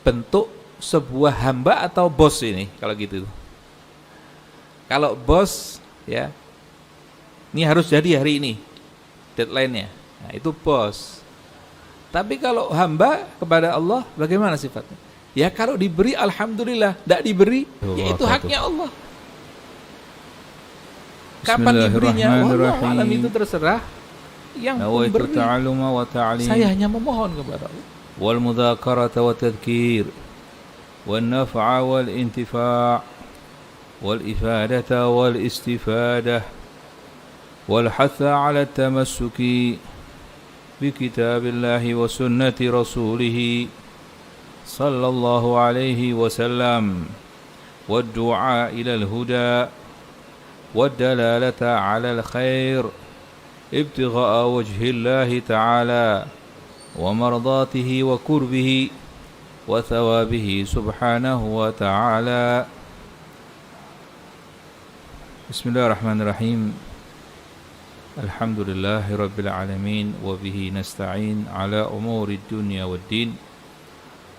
bentuk sebuah hamba atau bos ini kalau gitu. Kalau bos ya, ini harus jadi hari ini deadline-nya. Nah, itu bos. Tapi kalau hamba kepada Allah bagaimana sifatnya? Ya kalau diberi alhamdulillah, tidak diberi ya itu haknya Allah. Kapan diberinya? Wallahu alam, itu terserah yang memberi. Saya hanya memohon kepada Allah. Wal mudzakarata wa tadhkir wan naf'a wal intifa' wal ifadata wal istifadah wal hatha 'ala at-tamassuki bi kitabillahi wa sunnati rasulih sallallahu alaihi wasallam wad du'a ila al-huda wad dalalata 'ala al-khair ibtigha'a wajhillahi ta'ala wa mardatihi wa kurbihi wa thawabihi subhanahu wa ta'ala. Bismillahirrahmanirrahim. Alhamdulillahi rabbil alamin wa bihi nasta'in ala umuri dunya waddin.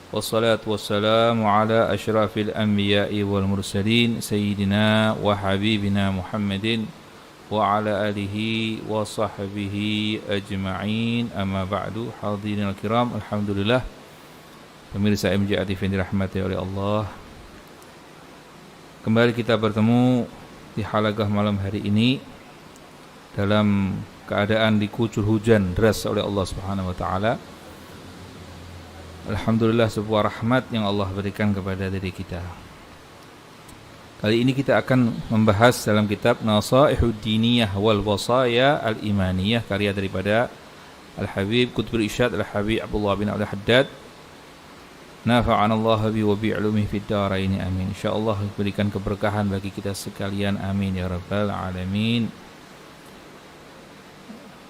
Wassalatu wassalamu ala asyrafil anbiya'i wal mursalin sayyidina wa habibina Muhammadin wa ala alihi wa sahbihi ajma'in, amma ba'du. Hadirin al-kiram, alhamdulillah pemirsa MJA TV yang dirahmati oleh Allah, kembali kita bertemu di halaqah malam hari ini dalam keadaan dikucur hujan deras oleh Allah Subhanahu wa taala. Alhamdulillah, sebuah rahmat yang Allah berikan kepada diri kita. Kali ini kita akan membahas dalam kitab Nasaihud Diniyah wal Wasaya Al-Imaniyah, karya daripada Al-Habib Qutbul Irsyad Al-Habib Abdullah bin Abdul Haddad. Nafa'anallahu bi wa bi'ulumihi fid dharain, amin. Insyaallah berikan keberkahan bagi kita sekalian, amin ya rabbal alamin.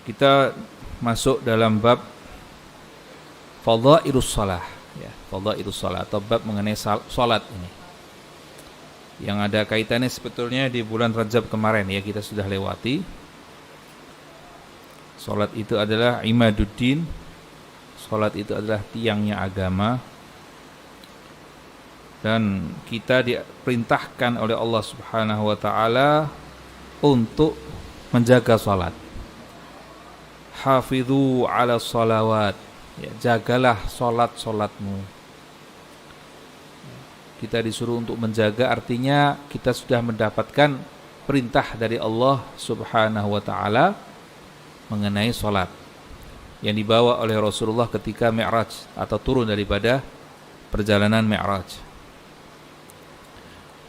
Kita masuk dalam bab Fadhailus Shalah ya, Fadhailus Shalah atau bab mengenai salat ini, yang ada kaitannya sebetulnya di bulan Rajab kemarin ya, kita sudah lewati. Salat itu adalah imaduddin, salat itu adalah tiangnya agama, dan kita diperintahkan oleh Allah Subhanahu wa taala untuk menjaga salat. Hafidhu ala salawat ya, jagalah salat-salatmu. Kita disuruh untuk menjaga, artinya kita sudah mendapatkan perintah dari Allah Subhanahu wa taala mengenai salat yang dibawa oleh Rasulullah ketika Mi'raj atau turun daripada perjalanan Mi'raj.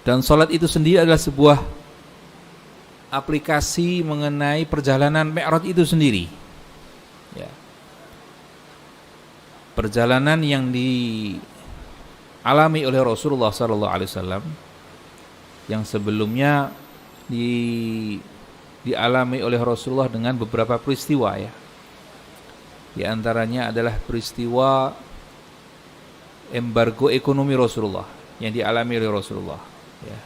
Dan salat itu sendiri adalah sebuah aplikasi mengenai perjalanan Mi'raj itu sendiri. Ya. Perjalanan yang alami oleh Rasulullah SAW yang sebelumnya dialami oleh Rasulullah dengan beberapa peristiwa ya. Di antaranya adalah peristiwa embargo ekonomi Rasulullah yang dialami oleh Rasulullah ya.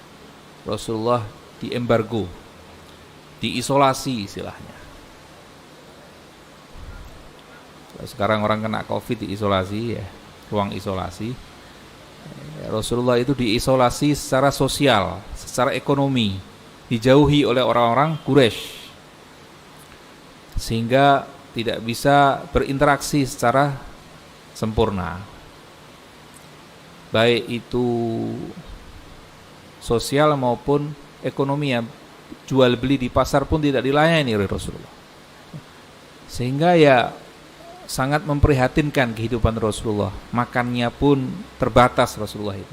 Rasulullah diembargo, diisolasi istilahnya. Sekarang orang kena Covid diisolasi ya, ruang isolasi. Rasulullah itu diisolasi secara sosial, secara ekonomi, dijauhi oleh orang-orang Quraisy, sehingga tidak bisa berinteraksi secara sempurna, baik itu sosial maupun ekonomi. Jual beli di pasar pun tidak dilayani oleh Rasulullah, sehingga ya sangat memprihatinkan kehidupan Rasulullah. Makannya pun terbatas Rasulullah itu.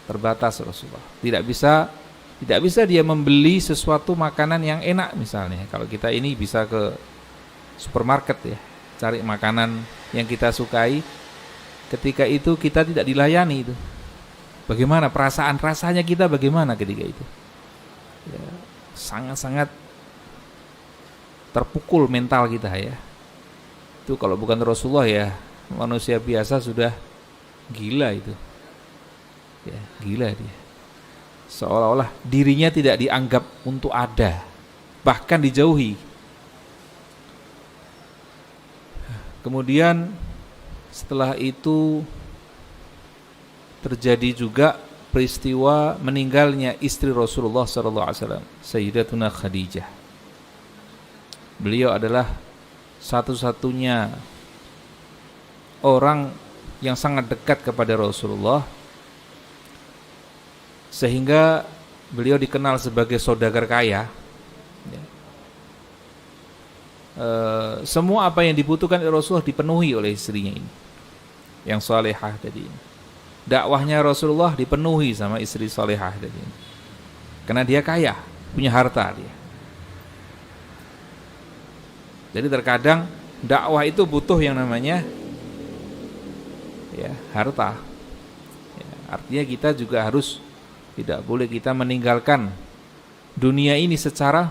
Terbatas Rasulullah. Tidak bisa dia membeli sesuatu makanan yang enak misalnya. Kalau kita ini bisa ke supermarket ya, cari makanan yang kita sukai. Ketika itu kita tidak dilayani itu. Bagaimana rasanya kita bagaimana ketika itu? Ya, sangat-sangat terpukul mental kita ya. Itu kalau bukan Rasulullah ya, manusia biasa sudah gila itu ya, gila dia. Seolah-olah dirinya tidak dianggap untuk ada, bahkan dijauhi. Kemudian setelah itu terjadi juga peristiwa meninggalnya istri Rasulullah SAW, Sayyidatuna Khadijah. Beliau adalah satu-satunya orang yang sangat dekat kepada Rasulullah, sehingga beliau dikenal sebagai saudagar kaya. Semua apa yang dibutuhkan oleh Rasulullah dipenuhi oleh istrinya ini, yang salihah tadi ini. Dakwahnya Rasulullah dipenuhi sama istri salihah tadi ini, karena dia kaya, punya harta dia. Jadi terkadang dakwah itu butuh yang namanya harta. Artinya kita juga harus, tidak boleh kita meninggalkan dunia ini secara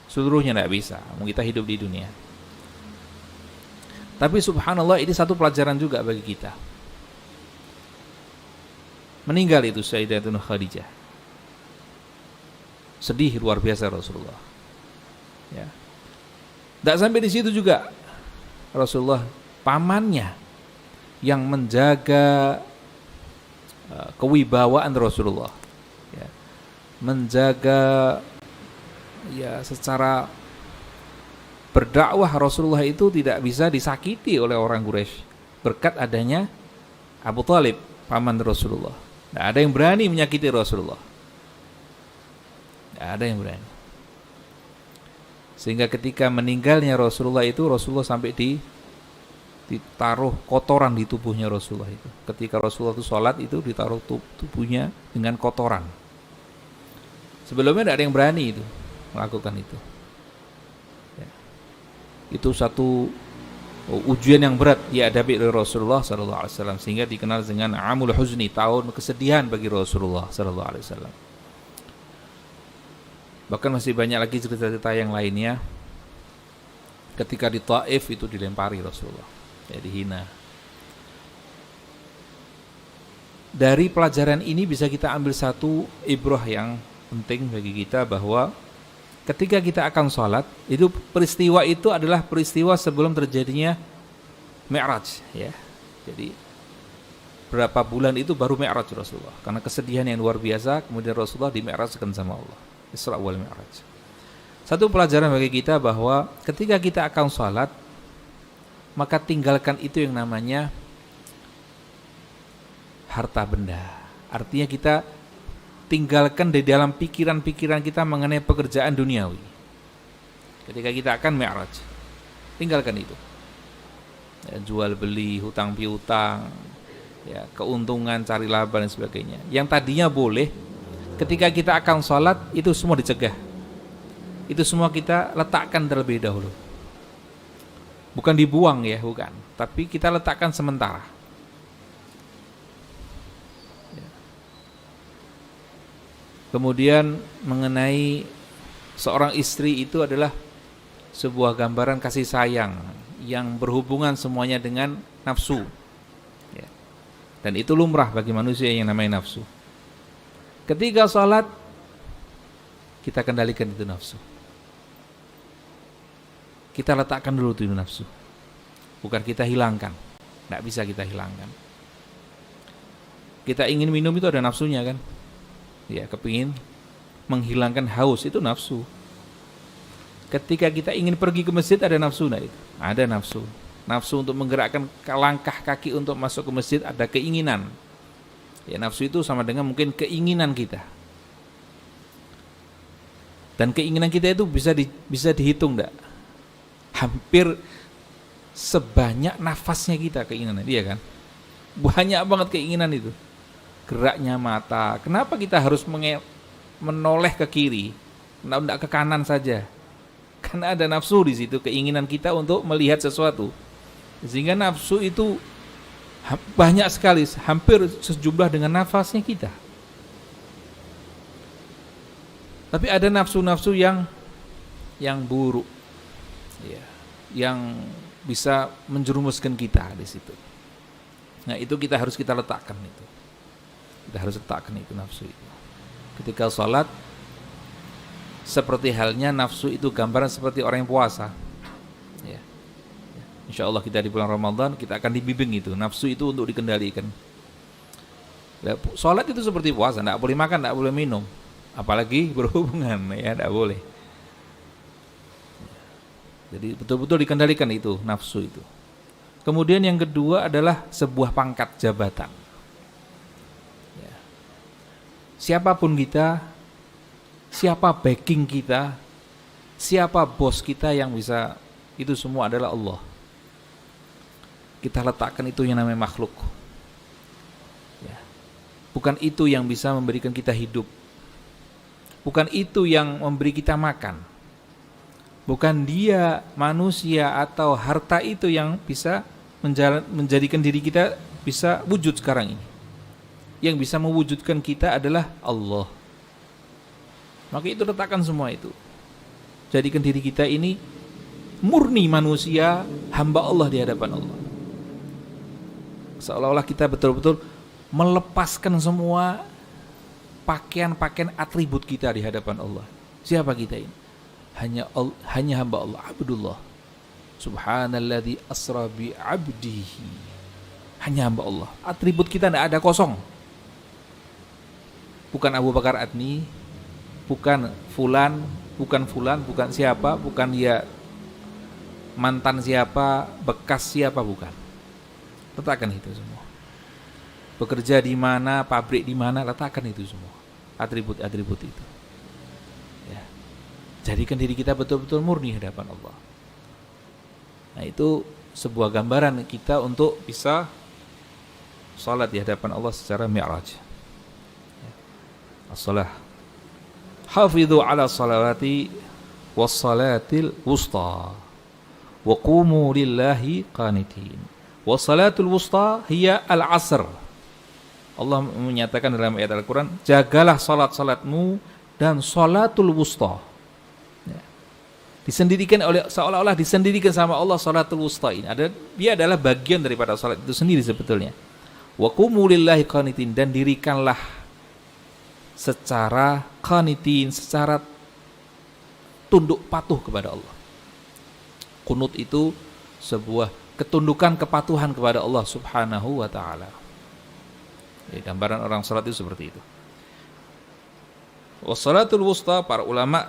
seluruhnya, tidak bisa. Kita hidup di dunia. Tapi subhanallah, ini satu pelajaran juga bagi kita. Meninggal itu Sayyidatuna Khadijah, sedih luar biasa Rasulullah. Tidak sampai di situ juga, Rasulullah, pamannya yang menjaga kewibawaan Rasulullah, menjaga secara berdakwah Rasulullah itu tidak bisa disakiti oleh orang Quraisy berkat adanya Abu Thalib, paman Rasulullah. Tidak ada yang berani menyakiti Rasulullah, tidak ada yang berani. Sehingga ketika meninggalnya Rasulullah itu, Rasulullah sampai ditaruh kotoran di tubuhnya Rasulullah itu. Ketika Rasulullah itu sholat itu ditaruh tubuhnya dengan kotoran. Sebelumnya tidak ada yang berani itu melakukan itu. Itu satu ujian yang berat dihadapi oleh Rasulullah SAW, sehingga dikenal dengan Amul Huzni, tahun kesedihan bagi Rasulullah SAW. Bahkan masih banyak lagi cerita-cerita yang lainnya. Ketika di Taif itu dilempari Rasulullah, dihina. Dari pelajaran ini bisa kita ambil satu ibrah yang penting bagi kita, bahwa ketika kita akan sholat, itu peristiwa itu adalah peristiwa sebelum terjadinya Mi'raj. Jadi berapa bulan itu baru Mi'raj Rasulullah, karena kesedihan yang luar biasa. Kemudian Rasulullah di Mi'rajkan sama Allah, Isra wal Mi'raj. Satu pelajaran bagi kita bahwa ketika kita akan sholat, maka tinggalkan itu yang namanya harta benda. Artinya kita tinggalkan di dalam pikiran-pikiran kita mengenai pekerjaan duniawi. Ketika kita akan Mi'raj, tinggalkan itu. Jual beli, hutang piutang, keuntungan, cari laba dan sebagainya. Yang tadinya boleh, ketika kita akan sholat itu semua dicegah. Itu semua kita letakkan terlebih dahulu. Bukan dibuang bukan. Tapi kita letakkan sementara. Kemudian mengenai seorang istri, itu adalah sebuah gambaran kasih sayang yang berhubungan semuanya dengan nafsu. Dan itu lumrah bagi manusia yang namanya nafsu. Ketika sholat, kita kendalikan itu nafsu. Kita letakkan dulu itu nafsu. Bukan kita hilangkan. Tidak bisa kita hilangkan. Kita ingin minum itu ada nafsunya kan. Kepingin menghilangkan haus, itu nafsu. Ketika kita ingin pergi ke masjid, ada nafsu. Ada nafsu. Nafsu untuk menggerakkan langkah kaki untuk masuk ke masjid, ada keinginan. Nafsu itu sama dengan mungkin keinginan kita. Dan keinginan kita itu bisa dihitung enggak? Hampir sebanyak nafasnya kita keinginan, kan? Banyak banget keinginan itu. Geraknya mata. Kenapa kita harus menoleh ke kiri? Enggak ke kanan saja? Karena ada nafsu di situ, keinginan kita untuk melihat sesuatu. Sehingga nafsu itu banyak sekali, hampir sejumlah dengan nafasnya kita. Tapi ada nafsu-nafsu yang buruk, yang bisa menjerumuskan kita di situ. Nah, itu kita harus letakkan itu. Kita harus letakkan itu nafsu itu. Ketika sholat, seperti halnya nafsu itu gambaran seperti orang yang puasa. Insya Allah kita di bulan Ramadan kita akan dibimbing itu nafsu itu untuk dikendalikan. Sholat itu seperti puasa, tidak boleh makan, tidak boleh minum, apalagi berhubungan, ya tidak boleh. Jadi betul-betul dikendalikan itu nafsu itu. Kemudian yang kedua adalah sebuah pangkat jabatan. Ya. Siapapun kita, siapa backing kita, siapa bos kita yang bisa, itu semua adalah Allah. Kita letakkan itu yang namanya makhluk. Ya. Bukan itu yang bisa memberikan kita hidup. Bukan itu yang memberi kita makan. Bukan dia manusia atau harta itu yang bisa menjadikan diri kita bisa wujud sekarang ini. Yang bisa mewujudkan kita adalah Allah. Maka itu letakkan semua itu. Jadikan diri kita ini murni manusia, hamba Allah di hadapan Allah. Seolah-olah kita betul-betul melepaskan semua pakaian-pakaian atribut kita di hadapan Allah. Siapa kita ini? Hanya hamba Allah, Abdullah. Subhanalladzi asra bi abdihi. Hanya hamba Allah. Atribut kita tidak ada, kosong. Bukan Abu Bakar Adni, bukan fulan, bukan siapa, bukan dia mantan siapa, bekas siapa, bukan. Letakkan itu semua. Bekerja di mana, pabrik di mana, letakkan itu semua. Atribut-atribut itu. Ya. Jadikan diri kita betul-betul murni hadapan Allah. Nah, itu sebuah gambaran kita untuk bisa salat di hadapan Allah secara mi'raj. As-salah. Hafidhu ala salawati was salatil wusta wa qumu lillahi qanitin. Was salatul wusta hiya al-asr. Allah menyatakan dalam ayat Al-Quran, jagalah salat-salatmu dan salatul wusta. Disendirikan oleh, seolah-olah disendirikan sama Allah salatul wusta ini. Dia adalah bagian daripada salat itu sendiri sebetulnya. Wa qumu lillahi qanitin, dan dirikanlah secara qanitin, secara tunduk patuh kepada Allah. Qunut itu sebuah ketundukan, kepatuhan kepada Allah Subhanahu wa taala. Ya, gambaran orang salat itu seperti itu. Wassalatul wusta, para ulama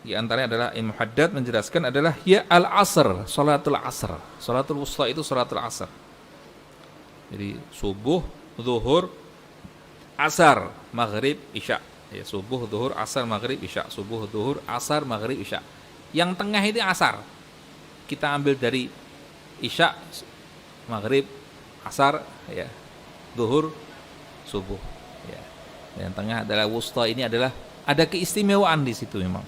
di antaranya adalah Imam Haddad menjelaskan adalah ya al-asr, salatul asr. Salatul wusta itu salatul asr. Jadi subuh, zuhur, asar, maghrib, isya. Ya, subuh, zuhur, asar, maghrib, isya. Subuh, zuhur, asar, maghrib, isya. Yang tengah itu asar. Kita ambil dari isya, maghrib, asar, ya, zuhur, subuh. Ya. Yang tengah adalah wusta, ini adalah ada keistimewaan di situ memang.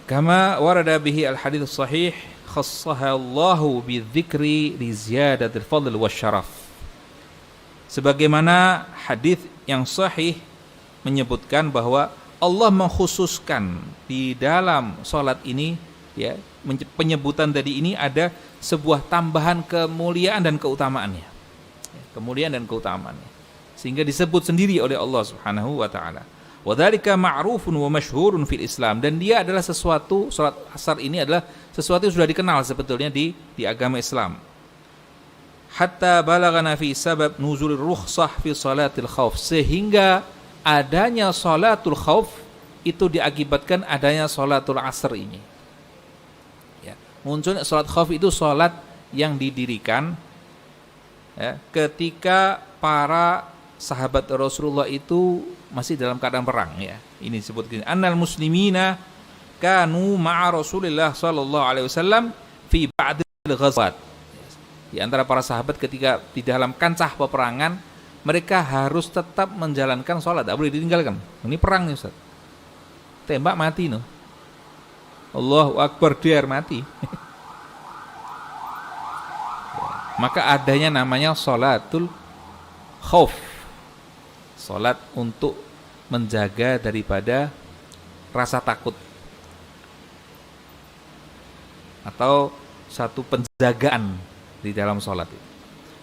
Kama warada bihi al-hadits sahih khassaha Allahu bidzikri li ziyadatil fadl wasyaraf. Sebagaimana hadis yang sahih menyebutkan bahwa Allah mengkhususkan di dalam salat ini, ya, penyebutan tadi ini ada sebuah tambahan kemuliaan dan keutamaannya. Kemuliaan dan keutamaannya. Sehingga disebut sendiri oleh Allah Subhanahu wa taala. Wa dzalika ma'rufun wa masyhurun fil Islam, dan dia adalah sesuatu, salat asar ini adalah sesuatu yang sudah dikenal sebetulnya di agama Islam. Hatta balagana fi sabab nuzulir rukhsah fi salatil khauf, sehingga adanya salatul khauf itu diakibatkan adanya salatul asr ini. Ya, munculnya salat khauf itu salat yang didirikan, ya, ketika para sahabat Rasulullah itu masih dalam keadaan perang, ya. Ini disebutkan annal muslimina kanu ma'a Rasulillah sallallahu alaihi wasallam fi ba'dil ghazwat. Di antara para sahabat ketika di dalam kancah peperangan, mereka harus tetap menjalankan salat, tidak boleh ditinggalkan. Ini perang nih, Ustaz. Tembak mati no. Allahu akbar, der mati. Maka adanya namanya salatul khauf. Salat untuk menjaga daripada rasa takut, atau satu penjagaan di dalam salat itu.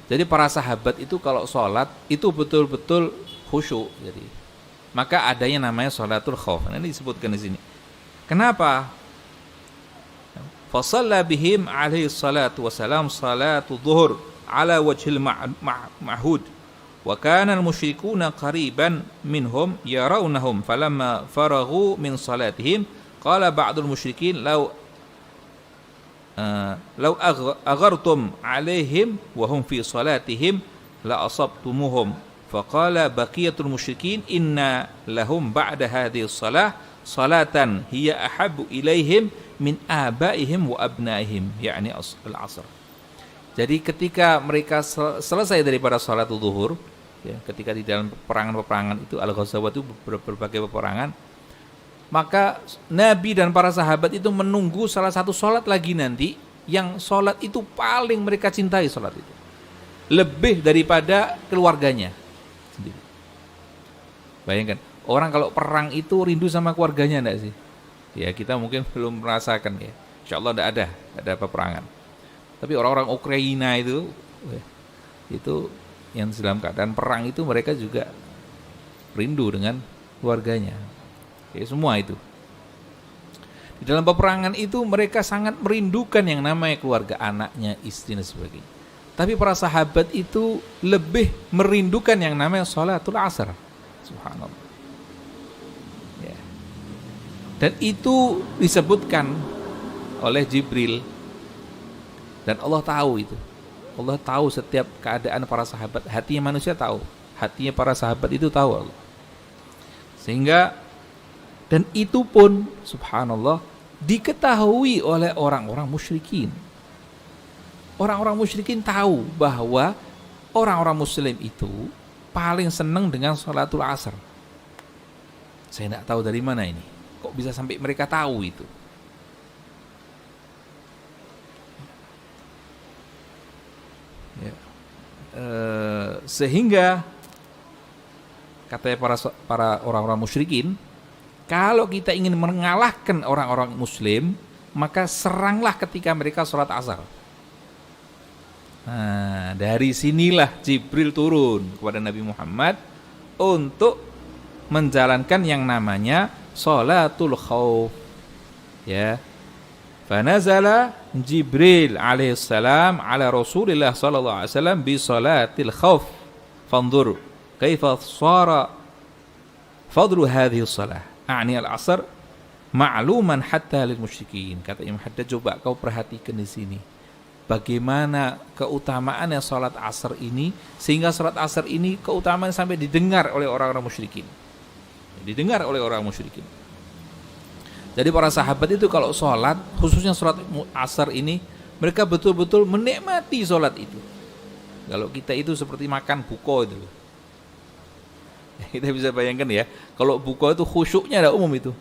Jadi para sahabat itu kalau salat itu betul-betul khusyuk. Jadi maka adanya namanya salatul khauf. Ini disebutkan di sini. Kenapa? Fa shalla bihim alaihi salatu wasalam salatu zuhur ala wajhil ma'hud wa kana al-musyrikuuna qariban minhum yarawnahum falamma faraghu min salatihim qala ba'dul musyrikin law aghartum alaihim wa hum fi salatihim la asabtumuhum faqala baqiyatul musyrikin inna lahum ba'da hadhihi salah salatan hiya ahabbu ilaihim min abaihim wa abnaihim, yakni al-asr. Jadi ketika mereka selesai daripada salat zuhur, ya, ketika di dalam peperangan-peperangan itu al-ghazawat itu berbagai peperangan, maka Nabi dan para sahabat itu menunggu salah satu salat lagi nanti, yang salat itu paling mereka cintai salat itu, lebih daripada keluarganya sendiri. Bayangkan, orang kalau perang itu rindu sama keluarganya enggak sih? Ya, kita mungkin belum merasakan ya. Insyaallah enggak ada peperangan. Tapi orang-orang Ukraina itu yang dalam keadaan perang itu mereka juga rindu dengan keluarganya. Ya, semua itu. Di dalam peperangan itu mereka sangat merindukan yang namanya keluarga, anaknya, istri dan sebagainya. Tapi para sahabat itu lebih merindukan yang namanya sholatul asar. Subhanallah. Ya. Dan itu disebutkan oleh Jibril. Dan Allah tahu itu. Allah tahu setiap keadaan para sahabat. Hatinya manusia tahu. Hatinya para sahabat itu tahu Allah. Sehingga, dan itu pun subhanallah diketahui oleh orang-orang musyrikin. Orang-orang musyrikin tahu bahwa orang-orang muslim itu paling senang dengan sholatul asar. Saya tidak tahu dari mana ini. Kok bisa sampai mereka tahu itu? Ya. Sehingga katanya para orang-orang musyrikin, kalau kita ingin mengalahkan orang-orang muslim, maka seranglah ketika mereka sholat asar. Nah, dari sinilah Jibril turun kepada Nabi Muhammad untuk menjalankan yang namanya sholatul khauf. Ya. Fanazala Jibril alaihissalam ala Rasulillah sallallahu alaihi wasallam bi sholatil khauf. Fanzur kaifa shara fadlu hadhihi shalah. A'ni al-asr ma'luman hatta lil musyrikin. Kata Imam Haddad, coba kau perhatikan di sini. Bagaimana keutamaannya salat asar ini, sehingga salat asar ini keutamaan sampai didengar oleh orang-orang musyrikin. Didengar oleh orang musyrikin. Jadi para sahabat itu kalau salat, khususnya salat asar ini, mereka betul-betul menikmati salat itu. Kalau kita itu seperti makan buko itu. Kita bisa bayangkan ya, kalau buko itu khusyuknya ada umum itu.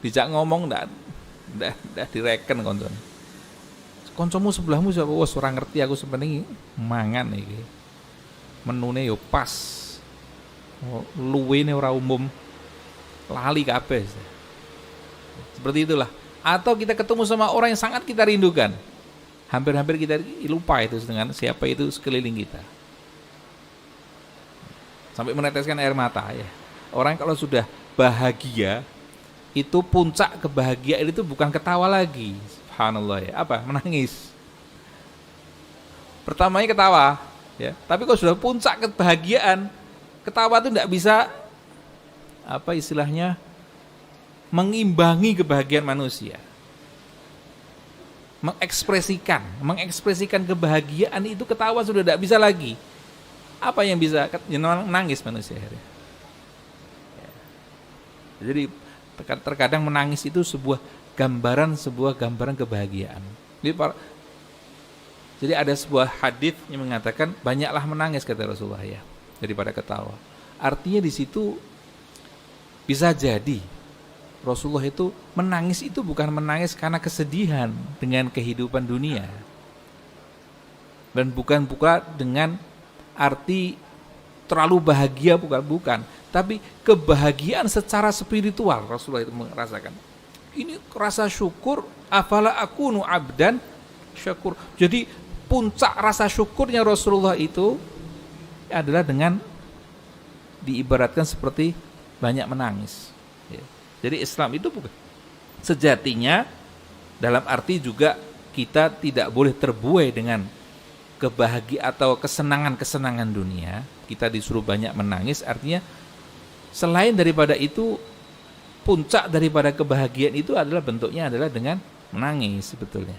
Dijak ngomong enggak direken konton. Koncomu sebelahmu siapa? Wah, ora ngerti aku sebenarnya mangan iki. Menune yo pas. Luwene ora umum. Lali kabeh. Seperti itulah. Atau kita ketemu sama orang yang sangat kita rindukan. Hampir-hampir kita lupa itu dengan siapa itu sekeliling kita. Sampai meneteskan air mata ya. Orang kalau sudah bahagia, itu puncak kebahagiaan itu bukan ketawa lagi. Subhanallah ya. Apa? Menangis. Pertamanya ketawa, ya. Tapi kalau sudah puncak kebahagiaan, ketawa itu tidak bisa apa istilahnya mengimbangi kebahagiaan manusia. Mengekspresikan kebahagiaan itu ketawa sudah tidak bisa lagi. Apa yang bisa? Nangis manusia akhirnya. Ya. Jadi terkadang menangis itu sebuah gambaran kebahagiaan. Jadi ada sebuah hadis yang mengatakan banyaklah menangis kata Rasulullah ya daripada ketawa. Artinya di situ bisa jadi Rasulullah itu menangis itu bukan menangis karena kesedihan dengan kehidupan dunia. Dan bukan dengan arti terlalu bahagia, bukan. Tapi kebahagiaan secara spiritual Rasulullah itu merasakan. Ini rasa syukur, afala akunu abdan syakur. Jadi puncak rasa syukurnya Rasulullah itu adalah dengan diibaratkan seperti banyak menangis. Ya. Jadi Islam itu bukan sejatinya dalam arti juga kita tidak boleh terbuai dengan kebahagiaan atau kesenangan-kesenangan dunia, kita disuruh banyak menangis, artinya selain daripada itu, puncak daripada kebahagiaan itu adalah bentuknya adalah dengan menangis sebetulnya.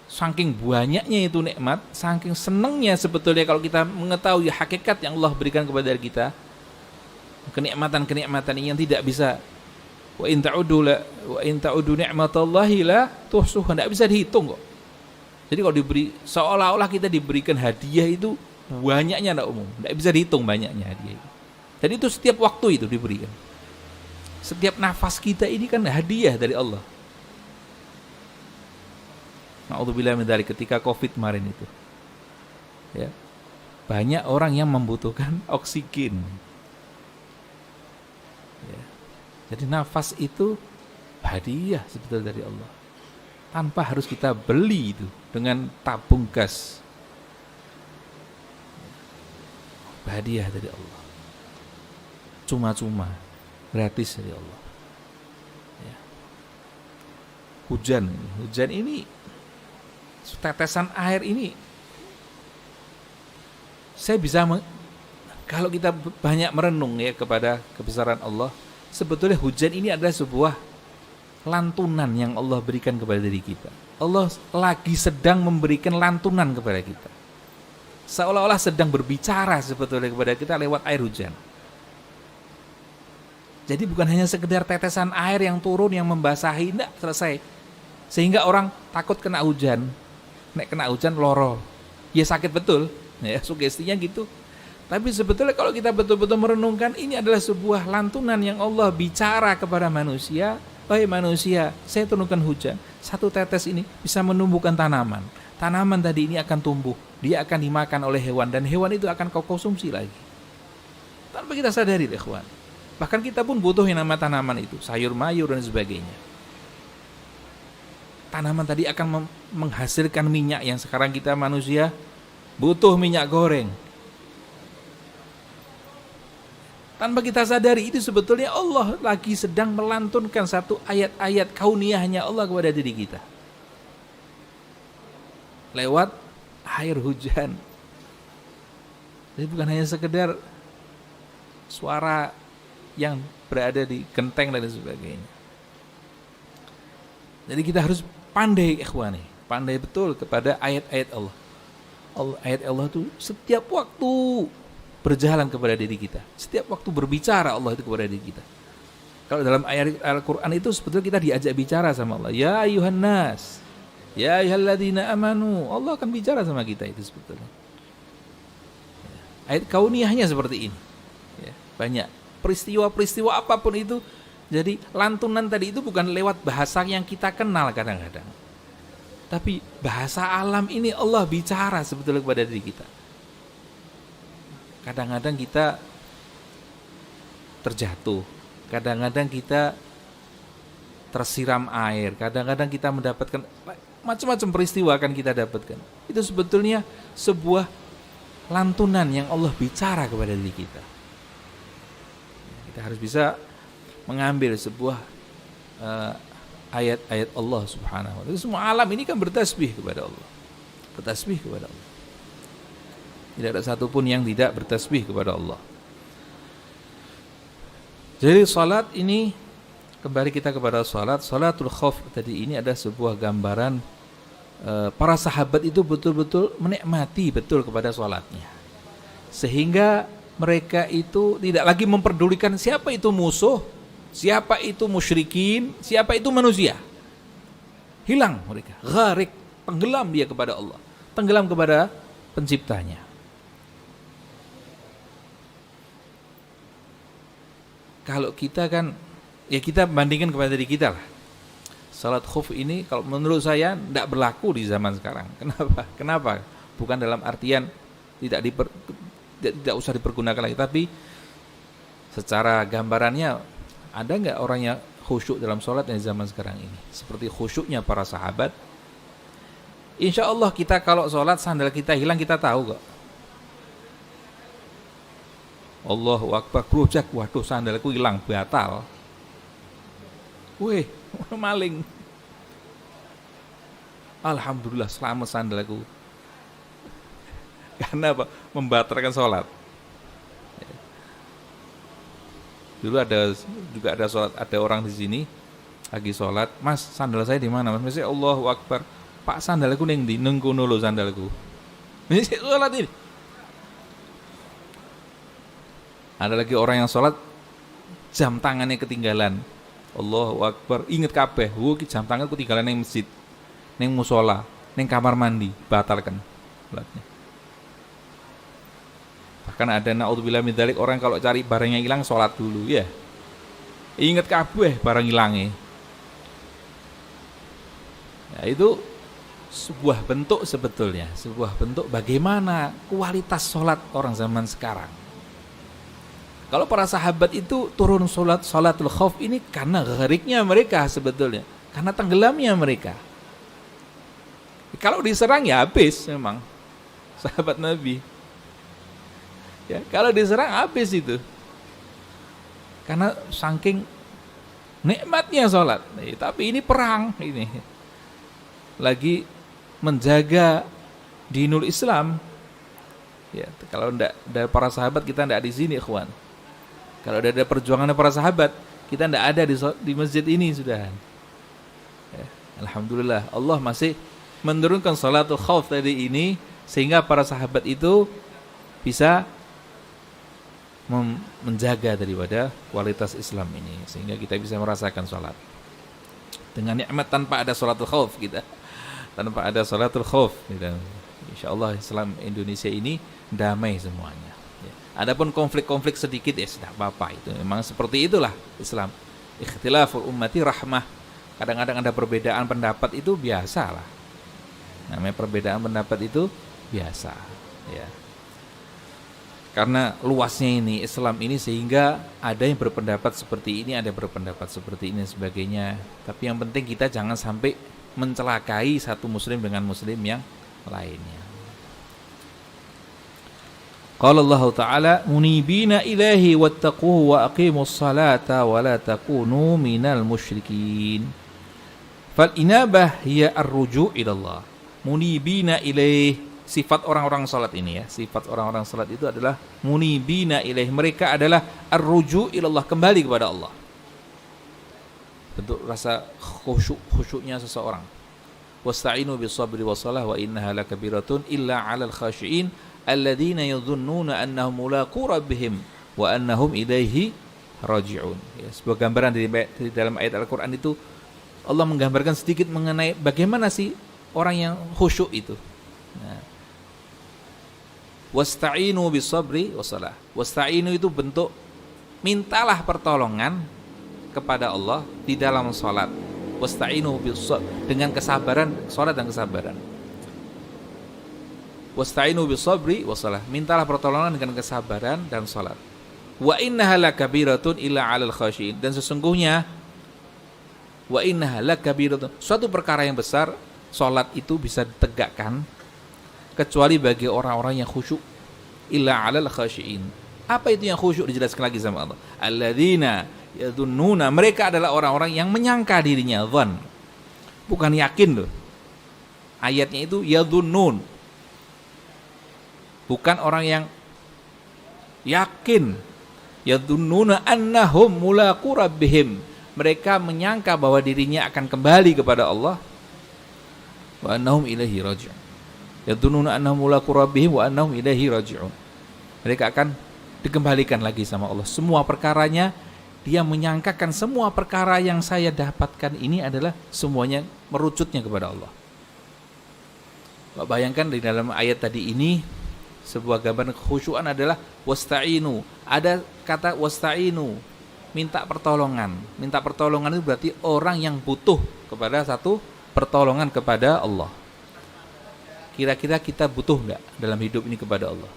Saking banyaknya itu nikmat, saking senangnya sebetulnya kalau kita mengetahui hakikat yang Allah berikan kepada kita, kenikmatan-kenikmatan ini yang tidak bisa wa in ta'udu ni'matallahi la tuhsuha, tidak bisa dihitung kok. Jadi kalau diberi, seolah-olah kita diberikan hadiah itu banyaknya, tidak umum, tidak bisa dihitung banyaknya hadiah itu. Dan itu setiap waktu itu diberikan. Setiap nafas kita ini kan hadiah dari Allah. Na'udzubillah min dzalik, ketika Covid kemarin itu, ya, banyak orang yang membutuhkan oksigen. Ya. Jadi nafas itu hadiah sebetulnya dari Allah, tanpa harus kita beli itu dengan tabung gas. Hadiah dari Allah, cuma-cuma, gratis dari Allah. Ya. Hujan ini, tetesan air ini, saya bisa kalau kita banyak merenung ya kepada kebesaran Allah, sebetulnya hujan ini adalah sebuah lantunan yang Allah berikan kepada diri kita. Allah lagi sedang memberikan lantunan kepada kita, seolah-olah sedang berbicara sebetulnya kepada kita lewat air hujan. Jadi bukan hanya sekedar tetesan air yang turun yang membasahi, tidak selesai, sehingga orang takut kena hujan. Nek kena hujan loro, ya sakit betul, ya sugestinya gitu. Tapi sebetulnya kalau kita betul-betul merenungkan, ini adalah sebuah lantunan yang Allah bicara kepada manusia. Wahai manusia, saya turunkan hujan, satu tetes ini bisa menumbuhkan tanaman. Tanaman tadi ini akan tumbuh, dia akan dimakan oleh hewan, dan hewan itu akan kau konsumsi lagi. Tanpa kita sadari, ikhwan. Bahkan kita pun butuh yang nama tanaman itu, sayur mayur dan sebagainya. Tanaman tadi akan menghasilkan minyak yang sekarang kita manusia butuh minyak goreng. Tanpa kita sadari, itu sebetulnya Allah lagi sedang melantunkan satu ayat-ayat kauniyahnya Allah kepada diri kita lewat air hujan. Jadi bukan hanya sekedar suara yang berada di genteng dan sebagainya. Jadi kita harus pandai, ikhwani, pandai betul kepada ayat-ayat Allah. Ayat Allah itu setiap waktu berjalan kepada diri kita. Setiap waktu berbicara Allah itu kepada diri kita. Kalau dalam ayat Al-Quran itu sebetulnya kita diajak bicara sama Allah. Ya ayuhan nas, ya ayyuhalladzina amanu. Allah akan bicara sama kita itu sebetulnya. Ayat kauniyahnya seperti ini. Ya, banyak peristiwa-peristiwa apapun itu. Jadi lantunan tadi itu bukan lewat bahasa yang kita kenal kadang-kadang, tapi bahasa alam ini Allah bicara sebetulnya kepada diri kita. Kadang-kadang kita terjatuh, kadang-kadang kita tersiram air, kadang-kadang kita mendapatkan macam-macam peristiwa akan kita dapatkan. Itu sebetulnya sebuah lantunan yang Allah bicara kepada diri kita. Kita harus bisa mengambil sebuah ayat-ayat Allah subhanahu wa ta'ala. Semua alam ini kan bertasbih kepada Allah, bertasbih kepada Allah. Tidak ada satupun yang tidak bertasbih kepada Allah. Jadi salat ini, kembali kita kepada salat, salatul khauf tadi ini adalah sebuah gambaran para sahabat itu betul-betul menikmati betul kepada salatnya, sehingga mereka itu tidak lagi memperdulikan siapa itu musuh, siapa itu musyrikin, siapa itu manusia. Hilang mereka, gharik, tenggelam dia kepada Allah, tenggelam kepada penciptanya. Kalau kita kan, ya kita bandingkan kepada diri kita lah. Salat khauf ini kalau menurut saya tidak berlaku di zaman sekarang. Kenapa? Bukan dalam artian tidak usah dipergunakan lagi, tapi secara gambarannya, ada nggak orang yang khusyuk dalam sholat di zaman sekarang ini seperti khusyuknya para sahabat? Insya Allah kita kalau sholat sandal kita hilang kita tahu kok. Allahu Akbar, brojak, waduh sandalku hilang, batal. Weh, maling. Alhamdulillah selamat sandalku. Karena apa? Membatalkan sholat. Dulu juga ada sholat, ada orang di sini lagi sholat, Mas sandal saya di mana Mas? Mesti Allahu Akbar. Pak sandalku ning ndi? Nang kono lho sandalku. Mesti sholat ini. Ada lagi orang yang sholat jam tangannya ketinggalan. Allahu Akbar. Ingat kabeh, ki jam tangan ketinggalan ning masjid, ning musola, ning kamar mandi, batalkan sholatnya. Bahkan ada naudzubillah min dzalik, orang kalau cari barangnya hilang sholat dulu ya. Ingat kabeh barang hilangnya. Ya, itu sebuah bentuk sebetulnya, sebuah bentuk bagaimana kualitas sholat orang zaman sekarang. Kalau para sahabat itu turun sholatul khauf ini karena ghariknya mereka sebetulnya, karena tenggelamnya mereka. Kalau diserang ya habis memang sahabat Nabi. Ya, kalau diserang habis itu. Karena saking nikmatnya sholat. Tapi ini perang ini. Lagi menjaga dinul Islam. Ya, kalau enggak ada para sahabat kita enggak di sini, ikhwan. Kalau ada perjuangan para sahabat, kita enggak ada di masjid ini sudah. Ya, alhamdulillah Allah masih menurunkan sholatul khauf tadi ini sehingga para sahabat itu bisa menjaga daripada kualitas Islam ini sehingga kita bisa merasakan sholat dengan nikmat tanpa ada sholatul khauf kita, tanpa ada sholatul khauf gitu. Insyaallah Islam Indonesia ini damai semuanya. Ya. Adapun konflik-konflik sedikit ya tidak apa-apa, itu memang seperti itulah Islam. Ikhtilaful ummati rahmah. Kadang-kadang ada perbedaan pendapat itu biasa lah. Namanya perbedaan pendapat itu biasa. Ya. Karena luasnya ini Islam ini sehingga ada yang berpendapat seperti ini, ada yang berpendapat seperti ini dan sebagainya. Tapi yang penting kita jangan sampai mencelakai satu muslim dengan muslim yang lainnya. Qala Allah Ta'ala munibina ilahi wattaquhu wa aqimus salata wa la takunu minal musyrikin. Fal inabah hiya ar-ruju' ila Allah. Munibina ilaihi, sifat orang-orang salat ini ya. Sifat orang-orang salat itu adalah munibina ilaih. Mereka adalah ar-ruju' ilallah, kembali kepada Allah. Bentuk rasa khusyuknya seseorang. Wasta'inu bis-sabri was-salah wa innaha lakabiratun illa 'alal khashi'in alladzina yadhunnuna annahum mulaqu rabbihim wa annahum ilaihi raji'un. Ya, sebuah gambaran di dalam ayat Al-Qur'an itu Allah menggambarkan sedikit mengenai bagaimana sih orang yang khusyuk itu. Nah, wasta'inu bis-sabri wassalah. Wasta'inu itu bentuk mintalah pertolongan kepada Allah di dalam salat. Wasta'inu dengan kesabaran, salat dan kesabaran. Wasta'inu bis-sabri wassalah. Mintalah pertolongan dengan kesabaran dan salat. Wa innaha lakabiratun illa 'alal khashiin. Dan sesungguhnya wa innaha lakabiratun, suatu perkara yang besar, salat itu bisa ditegakkan kecuali bagi orang-orang yang khusyuk, illa 'alal khashiin. Apa itu yang khusyuk? Dijelaskan lagi sama Allah. Alladzina yadhunnuna, mereka adalah orang-orang yang menyangka dirinya, dzan. Bukan yakin loh. Ayatnya itu yadhunnun. Bukan orang yang yakin. Yadhunnuna annahum mulaqu rabbihim. Mereka menyangka bahwa dirinya akan kembali kepada Allah. Wa annahum ilaihi raji'un. Yadhunnuna annahum mulaqu rabbihim wa annahum ilaihi raji'un. Mereka akan dikembalikan lagi sama Allah. Semua perkaranya dia menyangkakan semua perkara yang saya dapatkan ini adalah semuanya merucutnya kepada Allah. Bayangkan di dalam ayat tadi ini sebuah gambaran kekhusyuan adalah wasta'inu. Ada kata wasta'inu, minta pertolongan. Minta pertolongan itu berarti orang yang butuh kepada satu pertolongan kepada Allah. Kira-kira kita butuh enggak dalam hidup ini kepada Allah?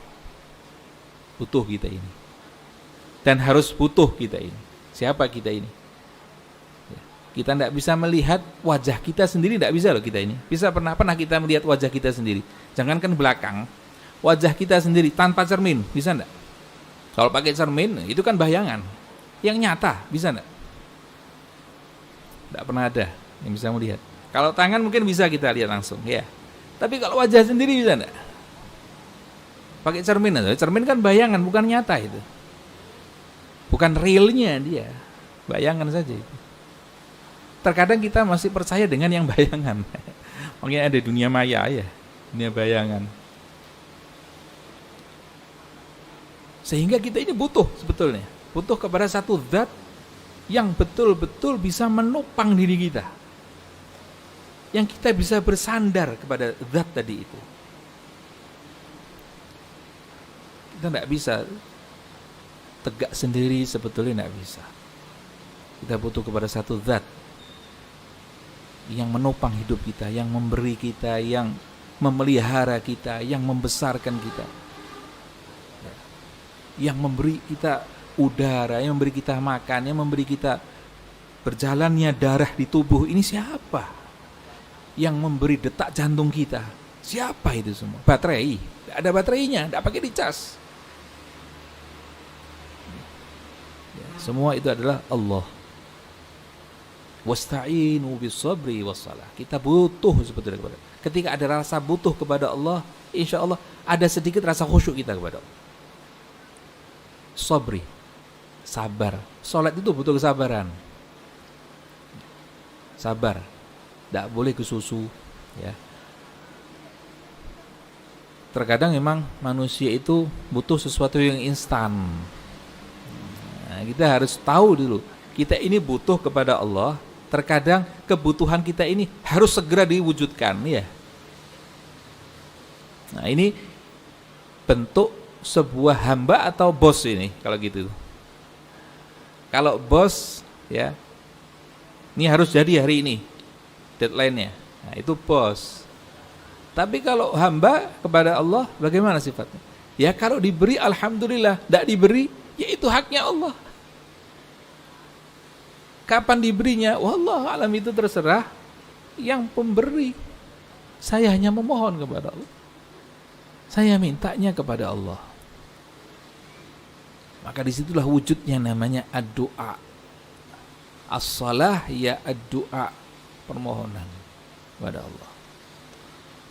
Butuh kita ini. Dan harus butuh kita ini. Siapa kita ini? Kita tidak bisa melihat wajah kita sendiri, tidak bisa loh kita ini. Bisa pernah kita melihat wajah kita sendiri. Jangankan belakang, wajah kita sendiri tanpa cermin, bisa enggak? Kalau pakai cermin, itu kan bayangan. Yang nyata, bisa enggak? Tidak pernah ada yang bisa melihat. Kalau tangan mungkin bisa kita lihat langsung, ya. Tapi kalau wajah sendiri bisa enggak? Pakai cermin aja. Cermin kan bayangan, bukan nyata itu. Bukan realnya dia. Bayangan saja itu. Terkadang kita masih percaya dengan yang bayangan. Makanya ada dunia maya ya, dunia bayangan. Sehingga kita ini butuh sebetulnya. Butuh kepada satu zat yang betul-betul bisa menopang diri kita. Yang kita bisa bersandar kepada zat tadi itu. Kita tidak bisa tegak sendiri, sebetulnya tidak bisa. Kita butuh kepada satu zat yang menopang hidup kita, yang memberi kita, yang memelihara kita, yang membesarkan kita, yang memberi kita udara, yang memberi kita makan, yang memberi kita berjalannya darah di tubuh. Ini siapa? Yang memberi detak jantung kita. Siapa itu semua? Baterai. Tidak ada baterainya, tidak pakai dicas. Semua itu adalah Allah. Wasta'inu bis-sabri was-salah. Kita butuh sebetulnya kepada. Ketika ada rasa butuh kepada Allah, insya Allah ada sedikit rasa khusyuk kita kepada Allah. Sabri, sabar. Salat itu butuh kesabaran. Sabar. Tidak boleh kesusu, ya. Terkadang memang manusia itu butuh sesuatu yang instan. Nah, kita harus tahu dulu, kita ini butuh kepada Allah. Terkadang kebutuhan kita ini harus segera diwujudkan, ya. Nah, ini bentuk sebuah hamba atau bos ini kalau gitu. Kalau bos, ya, ini harus jadi hari ini deadline-nya. Nah, itu bos. Tapi kalau hamba kepada Allah, bagaimana sifatnya? Ya kalau diberi alhamdulillah, tidak diberi, ya itu haknya Allah. Kapan diberinya? Wallahu alam, itu terserah yang pemberi. Saya hanya memohon kepada Allah. Saya mintanya kepada Allah. Maka disitulah wujudnya namanya ad-du'a. As-salah ya ad-du'a, permohonan kepada Allah.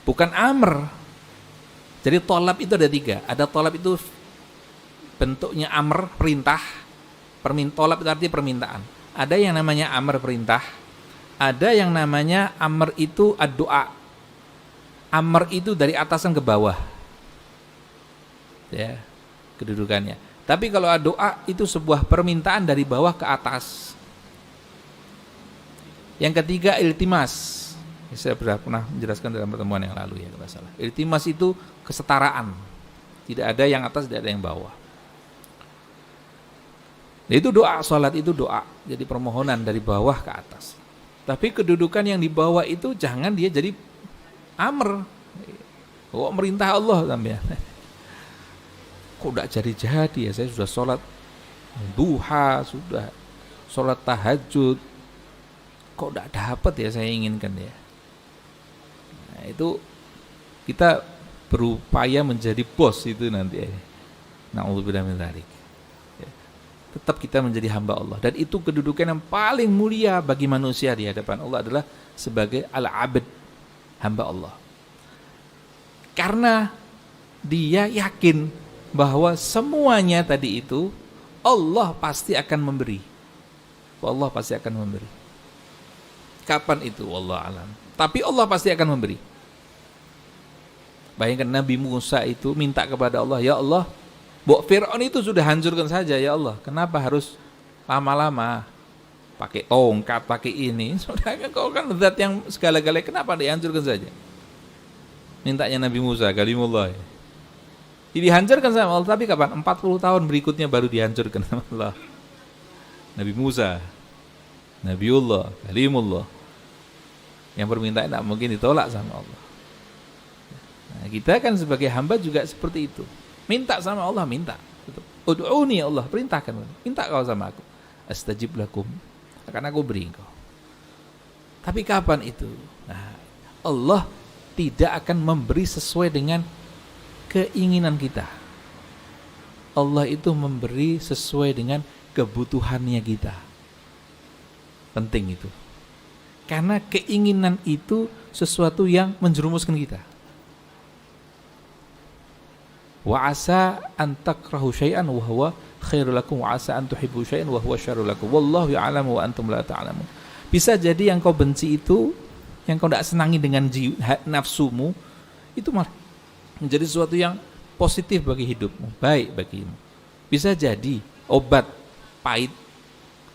Bukan amr. Jadi tolab itu ada 3. Ada tolab itu bentuknya amr, perintah. Tolab itu artinya permintaan. Ada yang namanya amr, perintah. Ada yang namanya amr itu ad-du'a. Amr itu dari atasan ke bawah, ya, kedudukannya. Tapi kalau ad-du'a itu sebuah permintaan dari bawah ke atas. Yang ketiga iltimas. Saya pernah menjelaskan dalam pertemuan yang lalu, ya, kalau salah. Iltimas itu kesetaraan. Tidak ada yang atas, tidak ada yang bawah. Itu doa, salat itu doa. Jadi permohonan dari bawah ke atas. Tapi kedudukan yang di bawah itu jangan dia jadi amr. Kok merintah Allah sampean. Kok tidak jadi-jadi ya, saya sudah sholat duha, sudah sholat tahajud, kok tidak dapat ya saya inginkan ya. Nah, itu kita berupaya menjadi bos itu nanti ya. Na'udzubillah min dzalik. Tetap kita menjadi hamba Allah, dan itu kedudukan yang paling mulia bagi manusia di hadapan Allah adalah sebagai al-abd, hamba Allah. Karena dia yakin bahwa semuanya tadi itu Allah pasti akan memberi. Allah pasti akan memberi. Kapan itu? Wallahu alam. Tapi Allah pasti akan memberi. Bayangkan Nabi Musa itu minta kepada Allah, ya Allah, Fir'aun itu sudah hancurkan saja ya Allah. Kenapa harus lama-lama pakai tongkat, pakai ini? Sudah, kau kan zat yang segala-galanya, kenapa dihancurkan saja? Mintanya Nabi Musa, kalimullah. Dihancurkan sama Allah, tapi kapan? 40 tahun berikutnya baru dihancurkan sama Allah. Nabi Musa, Nabiullah, kalimullah. Yang permintaan tidak mungkin ditolak sama Allah. Nah, kita kan sebagai hamba juga seperti itu. Minta sama Allah, minta. Ud'uni Allah, perintahkan. Minta kau sama aku. Astajib lakum. Akan aku beri engkau. Tapi kapan itu? Nah, Allah tidak akan memberi sesuai dengan keinginan kita. Allah itu memberi sesuai dengan kebutuhannya kita. Penting itu. Karena keinginan itu sesuatu yang menjerumuskan kita. Wa asa an takrahu syai'an wa huwa khairul lakum wa asa an tuhibbu syai'an wa huwa syarrul lakum. Wallahu ya'lamu wa antum la ta'lamun. Bisa jadi yang kau benci itu, yang kau tidak senangi dengan nafsumu, itu malah menjadi sesuatu yang positif bagi hidupmu, baik bagimu. Bisa jadi obat pahit,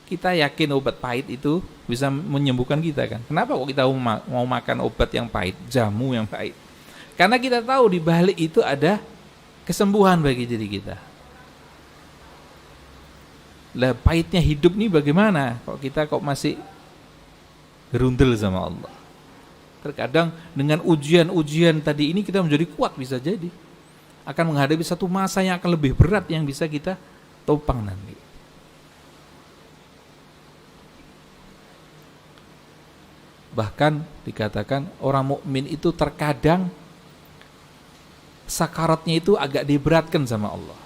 kita yakin obat pahit itu bisa menyembuhkan kita kan. Kenapa kok kita mau makan obat yang pahit, jamu yang pahit? Karena kita tahu di balik itu ada kesembuhan bagi diri kita. Lah pahitnya hidup nih bagaimana? Kok kita masih gerundel sama Allah? Terkadang dengan ujian-ujian tadi ini kita menjadi kuat, bisa jadi akan menghadapi satu masa yang akan lebih berat yang bisa kita topang nanti. Bahkan dikatakan orang mukmin itu terkadang sakaratnya itu agak diberatkan sama Allah.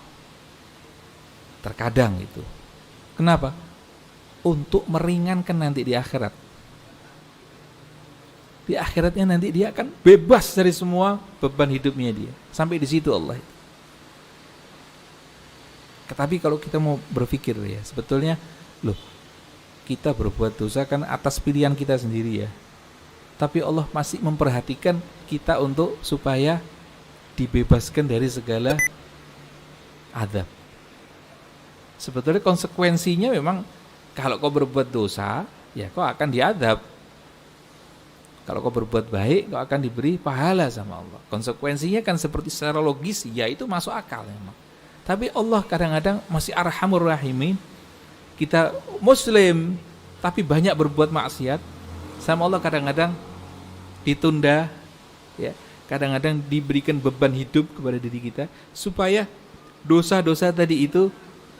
Terkadang itu. Kenapa? Untuk meringankan nanti di akhirat. Di akhiratnya nanti dia akan bebas dari semua beban hidupnya dia. Sampai di situ Allah. Tetapi kalau kita mau berpikir ya, sebetulnya kita berbuat dosa kan atas pilihan kita sendiri ya. Tapi Allah masih memperhatikan kita untuk supaya dibebaskan dari segala azab. Sebetulnya konsekuensinya memang kalau kau berbuat dosa, ya kau akan diazab. Kalau kau berbuat baik, kau akan diberi pahala sama Allah. Konsekuensinya kan seperti secara logis, ya itu masuk akal memang. Tapi Allah kadang-kadang masih arhamur rahimin. Kita muslim, tapi banyak berbuat maksiat, sama Allah kadang-kadang ditunda, ya. Kadang-kadang diberikan beban hidup kepada diri kita, supaya dosa-dosa tadi itu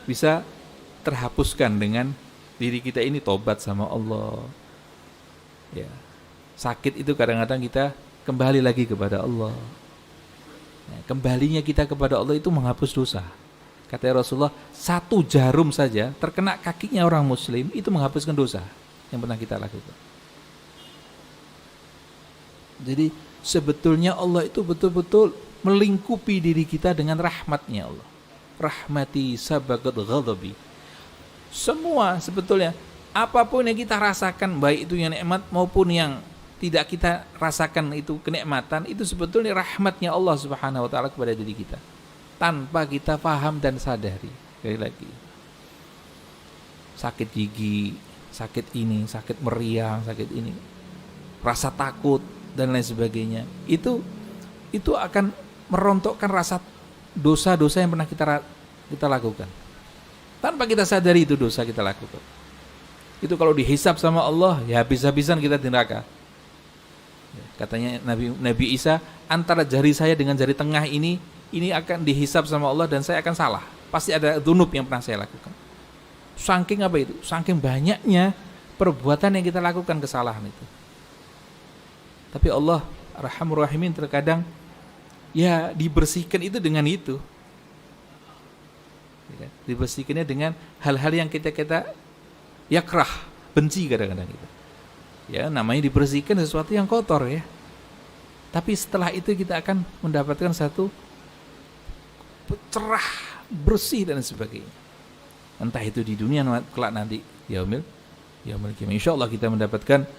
bisa terhapuskan dengan diri kita ini tobat sama Allah. Ya. Sakit itu kadang-kadang kita kembali lagi kepada Allah. Kembalinya kita kepada Allah itu menghapus dosa. Kata Rasulullah, 1 jarum saja terkena kakinya orang muslim itu menghapuskan dosa yang pernah kita lakukan. Jadi sebetulnya Allah itu betul-betul melingkupi diri kita dengan rahmatnya Allah. Rahmati sabagat ghadabi. Semua sebetulnya apapun yang kita rasakan, baik itu yang nikmat maupun yang tidak kita rasakan itu kenikmatan, itu sebetulnya rahmatnya Allah Subhanahu wa taala kepada diri kita. Tanpa kita paham dan sadari. Sekali lagi. Sakit gigi, sakit ini, sakit meriang, sakit ini. Rasa takut dan lain sebagainya. Itu akan merontokkan rasa dosa-dosa yang pernah kita lakukan. Tanpa kita sadari itu dosa kita lakukan. Itu kalau dihisab sama Allah, ya habis-habisan kita di neraka. Katanya Nabi Isa, antara jari saya dengan jari tengah ini akan dihisab sama Allah dan saya akan salah. Pasti ada dzunub yang pernah saya lakukan. Saking apa itu? Saking banyaknya perbuatan yang kita lakukan, kesalahan itu. Tapi Allah Arhamur Rahimin terkadang ya dibersihkan itu dengan itu. Dibersihkannya dengan hal-hal yang kita yakrah, benci kadang-kadang itu. Ya, namanya dibersihkan sesuatu yang kotor ya. Tapi setelah itu kita akan mendapatkan satu cerah, bersih dan sebagainya. Entah itu di dunia kelak nanti yaumil qiyamah. Insyaallah kita mendapatkan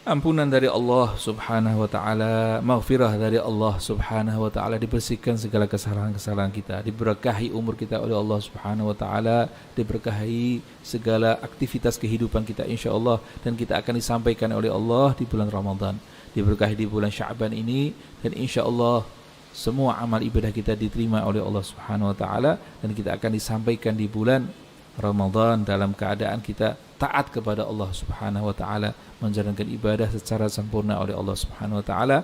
ampunan dari Allah Subhanahu wa taala, maghfirah dari Allah Subhanahu wa taala, dibersihkan segala kesalahan-kesalahan kita, diberkahi umur kita oleh Allah Subhanahu wa taala, diberkahi segala aktivitas kehidupan kita insyaallah, dan kita akan disampaikan oleh Allah di bulan Ramadan, diberkahi di bulan Sya'ban ini, dan insyaallah semua amal ibadah kita diterima oleh Allah Subhanahu wa taala, dan kita akan disampaikan di bulan Ramadan dalam keadaan kita taat kepada Allah Subhanahu wa taala, menjalankan ibadah secara sempurna oleh Allah Subhanahu wa taala,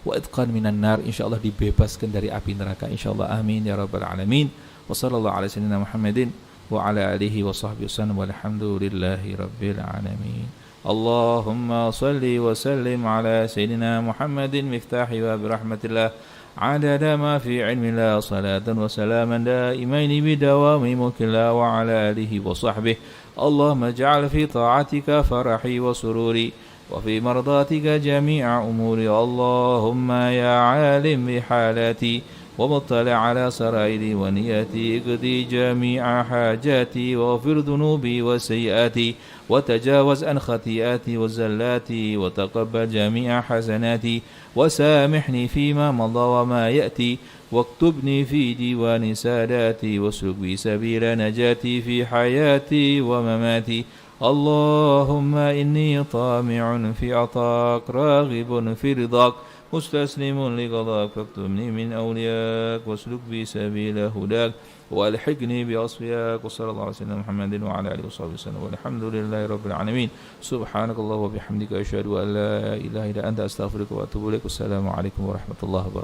wa idqan minan nar, insyaallah dibebaskan dari api neraka insyaallah. Amin ya rabbal alamin. Wa sallallahu ala sayyidina Muhammadin wa ala alihi wa sahbihi wasallam, walhamdulillahi rabbil alamin. Allahumma salli wa sallim ala sayyidina Muhammadin miftahi wa birahmatillah عدد ما في علم الله صلاة وسلاما دائمين بدوام ملك الله وعلى آله وصحبه. اللهم اجعل في طاعتك فرحي وسروري وفي مرضاتك جميع أموري. اللهم يا عالم بحالاتي ومطلع على سرائري ونياتي اقضي جميع حاجاتي واغفر ذنوبي وسيئاتي وتجاوز عن خطيئاتي وزلاتي وتقبل جميع حسناتي وسامحني فيما مضى وما يأتي واكتبني في ديوان ساداتي واسلك بي سبيل نجاتي في حياتي ومماتي اللهم إني طامع في عطاك راغب في رضاك مستسلم لقضاك فاكتبني من أولياك واسلك بي سبيل هداك والحقني بأصفياك وصلى الله على سيدنا محمد وعلى آله وصحبه وسلم والحمد لله رب العالمين سبحانك الله وبحمدك أشهد أن لا إله إلا أنت أستغفرك وأتوب إليك والسلام عليكم ورحمة الله وبركاته.